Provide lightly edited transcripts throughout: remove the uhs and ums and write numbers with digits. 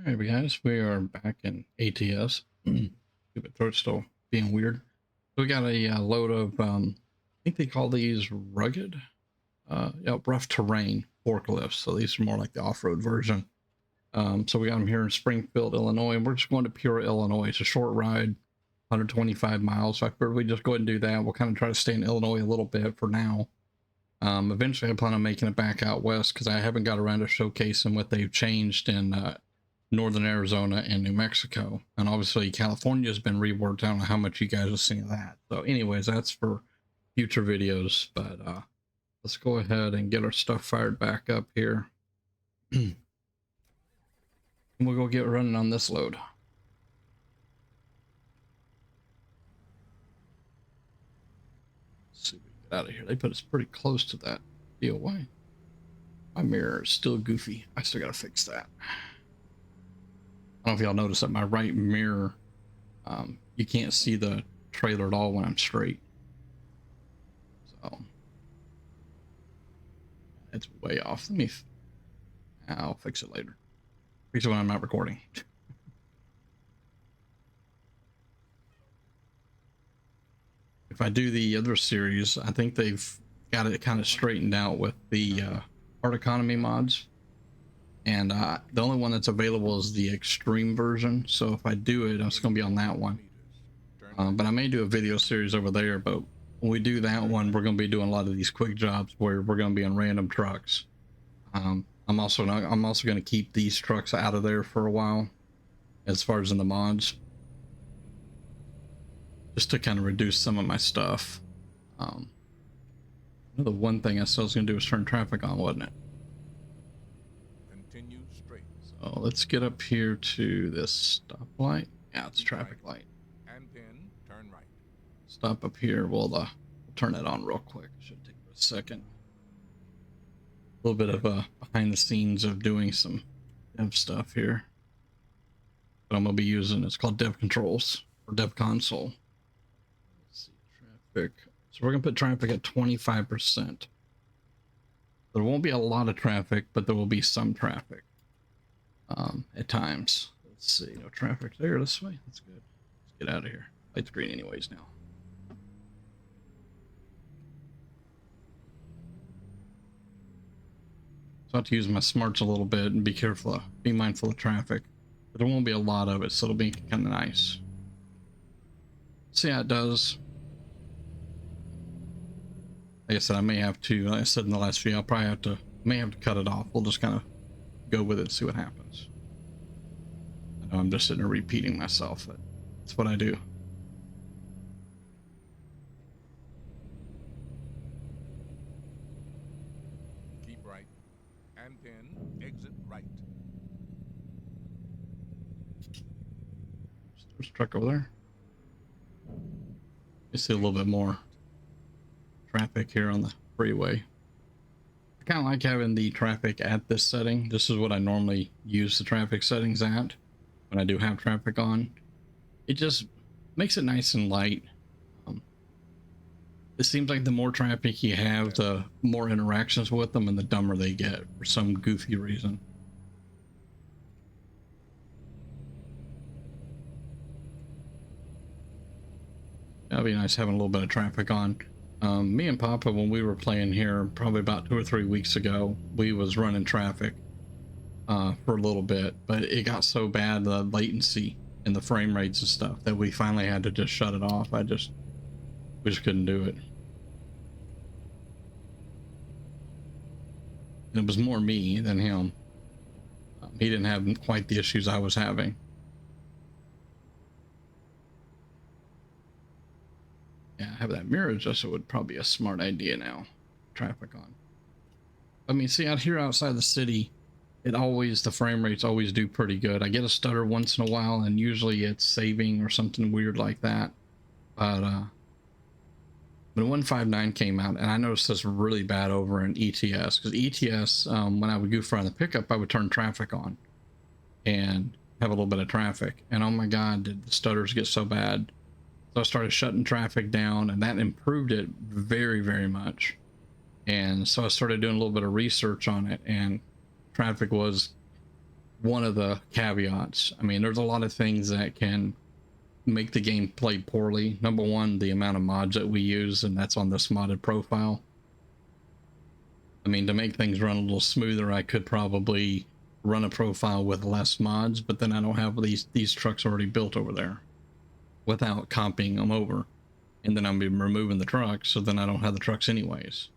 All right, guys, we are back in ATS. Stupid throat still being weird. So we got a load of, I think they call these rugged, rough terrain forklifts. So these are more like the off-road version. So we got them here in Springfield, Illinois, and we're just going to Peoria, Illinois. It's a short ride, 125 miles. So I figured we just go ahead and do that. We'll kind of try to stay in Illinois a little bit for now. Eventually I plan on making it back out west because I haven't got around to showcasing what they've changed in northern Arizona and New Mexico, and obviously California has been reworked. I don't know how much you guys have seen of that. So anyways, that's for future videos, but let's go ahead and get our stuff fired back up here. And we'll go get running on this load. Let's see if we can get out of here. They put us pretty close to that deal. Why? My mirror is still goofy. I still gotta fix that. I don't know if y'all noticed that my right mirror, you can't see the trailer at all when I'm straight. So it's way off. I'll fix it later. Fix it when I'm not recording. If I do the other series, I think they've got it kind of straightened out with the art economy mods. And the only one that's available is the extreme version. So if I do it, it's going to be on that one. But I may do a video series over there. But when we do that one, we're going to be doing a lot of these quick jobs where we're going to be on random trucks. I'm also going to keep these trucks out of there for a while, as far as in the mods, just to kind of reduce some of my stuff. The one thing I still was going to do was turn traffic on, wasn't it? So let's get up here to this stoplight. Yeah, it's traffic light. And then turn right. Stop up here. We'll turn it on real quick. Should take a second. A little bit of behind the scenes of doing some dev stuff here. But I'm gonna be using, it's called dev controls or dev console. Let's see, traffic. So we're gonna put traffic at 25%. There won't be a lot of traffic, but there will be some traffic. At times. Let's see, no traffic there this way. That's good. Let's get out of here. Light's green anyways now. So I have to use my smarts a little bit and be careful, be mindful of traffic. But there won't be a lot of it, so it'll be kind of nice. See how it does. Like I said, I may have to, like I said in the last video, may have to cut it off. We'll just kind of go with it and see what happens. I know I'm just sitting there repeating myself, but that's what I do. Keep right, and then exit right. There's a truck over there. You see a little bit more traffic here on the freeway. I kind of like having the traffic at this setting. This is what I normally use the traffic settings at when I do have traffic on. It just makes it nice and light. It seems like the more traffic you have, the more interactions with them and the dumber they get for some goofy reason. That'd be nice having a little bit of traffic on. Me and Papa, when we were playing here probably about 2 or 3 weeks ago, we was running traffic for a little bit, but it got so bad, the latency and the frame rates and stuff, that we finally had to just shut it off. We just couldn't do it. And it was more me than him. He didn't have quite the issues I was having. Yeah, have that mirror adjusted would probably be a smart idea now. Traffic on. I mean, see, out here outside the city, the frame rates always do pretty good. I get a stutter once in a while, and usually it's saving or something weird like that. But when 159 came out, and I noticed this really bad over in ETS, because ETS, when I would goof around the pickup, I would turn traffic on and have a little bit of traffic. And oh my God, did the stutters get so bad. So I started shutting traffic down, and that improved it very, very much. And so I started doing a little bit of research on it, and traffic was one of the caveats. I mean, there's a lot of things that can make the game play poorly. Number one, the amount of mods that we use, and that's on this modded profile. I mean, to make things run a little smoother, I could probably run a profile with less mods, but then I don't have these trucks already built over there without comping them over. And then I'm be removing the trucks, so then I don't have the trucks anyways.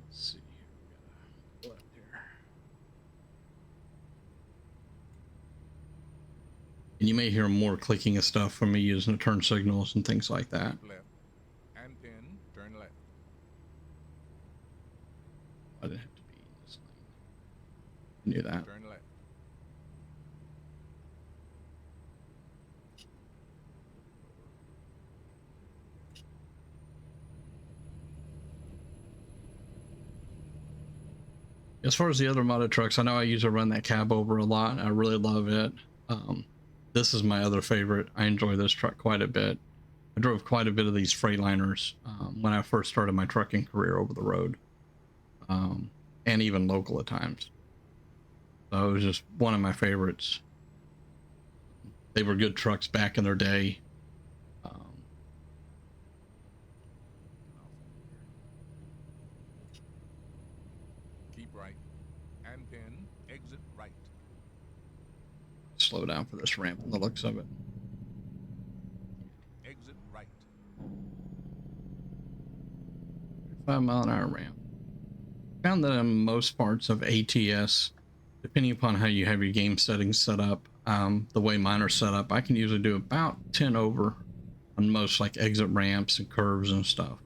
Let's see here. We got a left here. And you may hear more clicking of stuff from me using the turn signals and things like that. Keep left and then turn left. I didn't have to be in this lane. I knew that. Turn left. As far as the other modded trucks, I know I usually run that cab over a lot. I really love it. This is my other favorite. I enjoy this truck quite a bit. I drove quite a bit of these Freightliners when I first started my trucking career over the road, and even local at times. So it was just one of my favorites. They were good trucks back in their day. Keep right and then exit right. Slow down for this ramp and the looks of it. Exit right. 5-mile-an-hour ramp. Found that in most parts of ATS, depending upon how you have your game settings set up, the way mine are set up, I can usually do about 10 over on most like exit ramps and curves and stuff.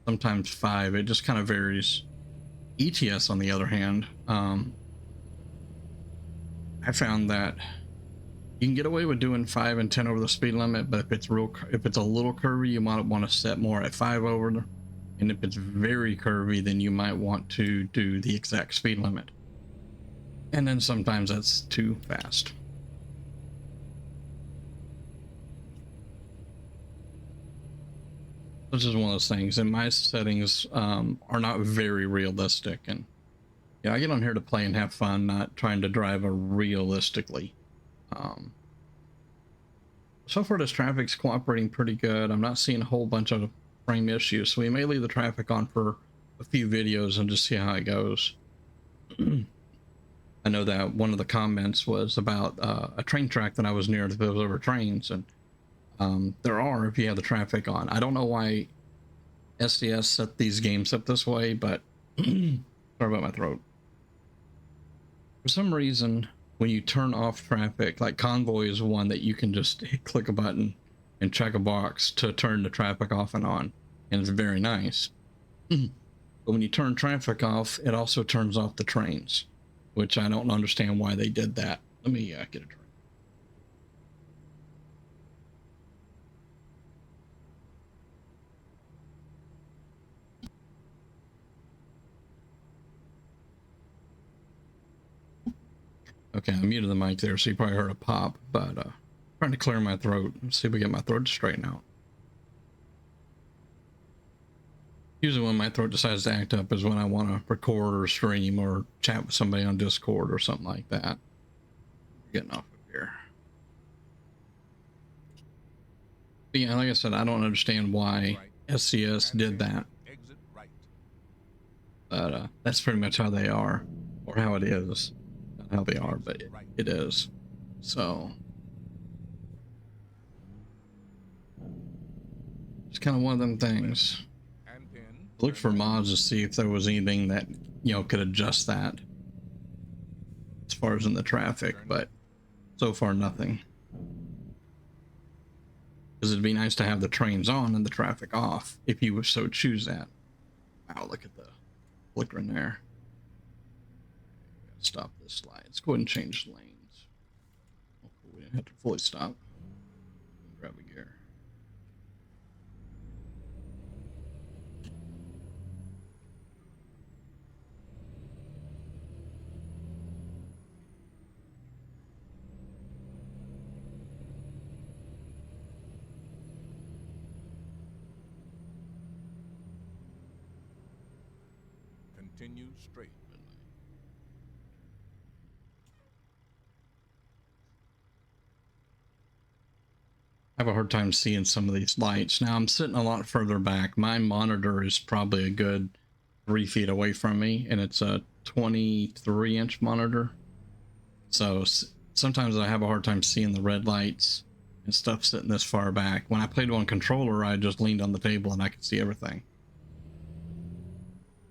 Sometimes 5. It just kind of varies. ETS, on the other hand, I found that you can get away with doing 5 and 10 over the speed limit, but if it's a little curvy, you might want to set more at 5 over. And if it's very curvy, then you might want to do the exact speed limit. And then sometimes that's too fast. This is one of those things, and my settings are not very realistic. And yeah, I get on here to play and have fun, not trying to drive realistically. So far, this traffic's cooperating pretty good. I'm not seeing a whole bunch of frame issues, so we may leave the traffic on for a few videos and just see how it goes. I know that one of the comments was about a train track that I was near that was over trains, and there are, if you have the traffic on. I don't know why SDS set these games up this way, but sorry about my throat. For some reason, when you turn off traffic, like Convoy is one that you can just click a button and check a box to turn the traffic off and on, and it's very nice. But when you turn traffic off, it also turns off the trains, which I don't understand why they did that. Let me get a drink. Okay, I muted the mic there, so you probably heard a pop, but trying to clear my throat and see if we get my throat to straighten out. Usually when my throat decides to act up is when I want to record or stream or chat with somebody on Discord or something like that. Getting off of here. But yeah, like I said, I don't understand why SCS did that. Exit right. But that's pretty much how they are, or how it is. Not how they are, but it is. So it's kind of one of them things. Look for mods to see if there was anything that, you know, could adjust that as far as in the traffic, but so far nothing. Because it'd be nice to have the trains on and the traffic off if you would so choose that. Wow, look at the flickering there. Stop this slide. Let's go ahead and change lanes. Oh, we didn't have to fully stop. Grab a gear. Continue straight. have a hard time seeing some of these lights. Now I'm sitting a lot further back. My monitor is probably a good 3 feet away from me, and it's a 23-inch monitor. So sometimes I have a hard time seeing the red lights and stuff sitting this far back. When I played on controller, I just leaned on the table and I could see everything.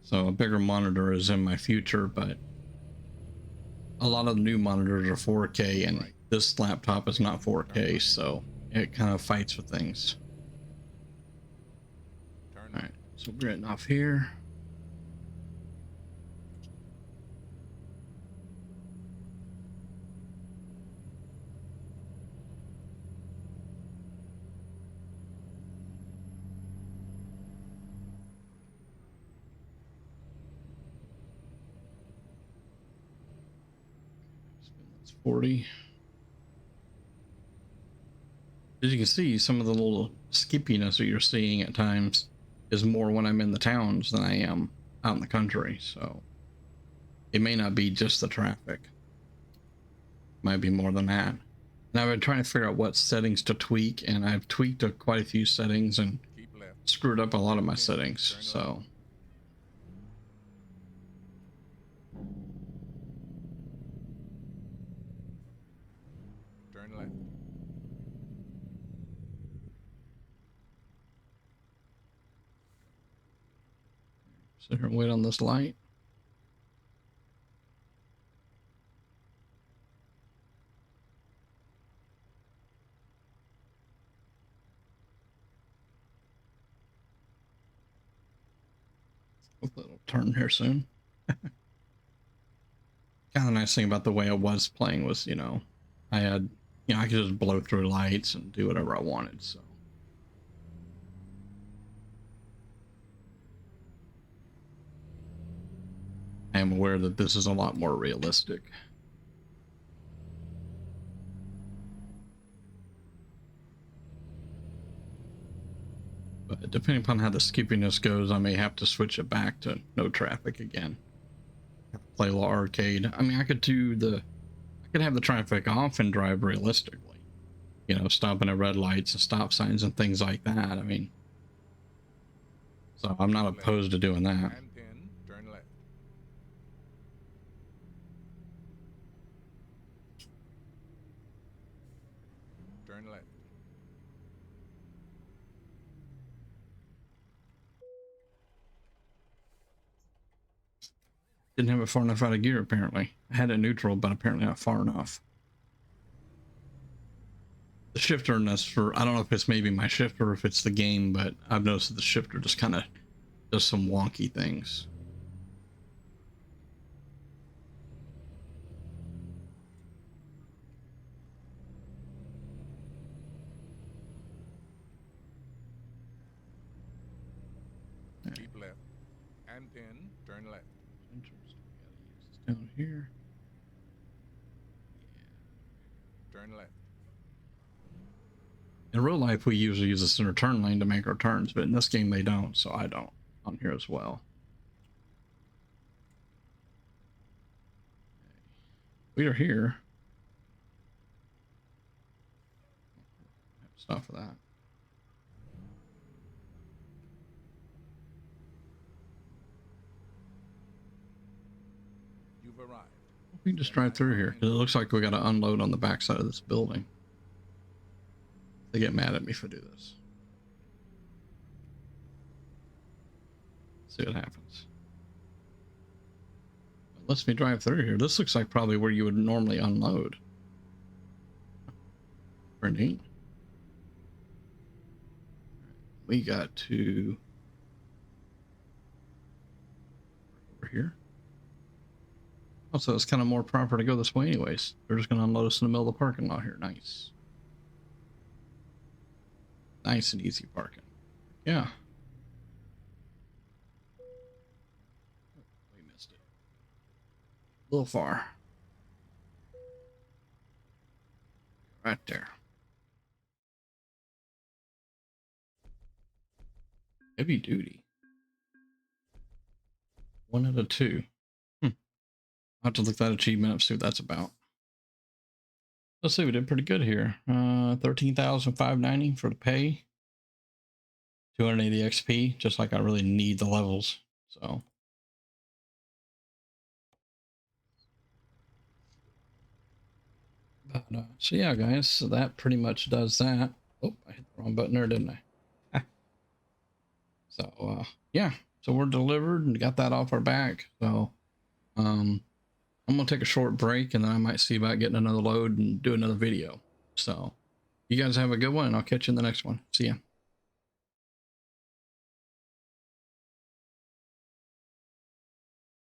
So a bigger monitor is in my future, but a lot of the new monitors are 4K, and this laptop is not 4K, so it kind of fights with things. All right, so we're getting off here. That's 40. As you can see, some of the little skippiness that you're seeing at times is more when I'm in the towns than I am out in the country. So it may not be just the traffic. Might be more than that. And I've been trying to figure out what settings to tweak, and I've tweaked quite a few settings and screwed up a lot of my settings. So Turn left. sit here and wait on this light. Hopefully it'll turn here soon. Kind of nice thing about the way I was playing was, I had, I could just blow through lights and do whatever I wanted. So I am aware that this is a lot more realistic. But depending upon how the skippiness goes, I may have to switch it back to no traffic again. Play a little arcade. I mean, I could have the traffic off and drive realistically. Stopping at red lights and stop signs and things like that. I mean, so I'm not opposed to doing that. And 10, turn left. Turn left. Didn't have it far enough out of gear, apparently. I had it neutral, but apparently not far enough. The shifter in this, I don't know if it's maybe my shifter or if it's the game, but I've noticed that the shifter just kind of does some wonky things. Keep left. And 10, turn left. Down here. Turn left. In real life, we usually use the center turn lane to make our turns, but in this game they don't, so I don't on here as well. We are here. Stop for that. You've arrived. We can just drive through here. It looks like we got to unload on the backside of this building. They get mad at me if I do this. See what happens. It lets me drive through here. This looks like probably where you would normally unload. Pretty neat. We got to over here. Also, it's kind of more proper to go this way anyways. They're just going to unload us in the middle of the parking lot here. Nice. Nice and easy parking. Yeah. We missed it. A little far. Right there. Heavy duty. 1 out of 2. I'll have to look that achievement up, see what that's about. Let's see, we did pretty good here. 13,590 for the pay. 280 XP, just like I really need the levels. So. But, so yeah, guys, so that pretty much does that. Oh, I hit the wrong button there, didn't I? So, yeah, so we're delivered and got that off our back. So, I'm gonna take a short break and then I might see about getting another load and do another video. So, you guys have a good one and I'll catch you in the next one. See ya.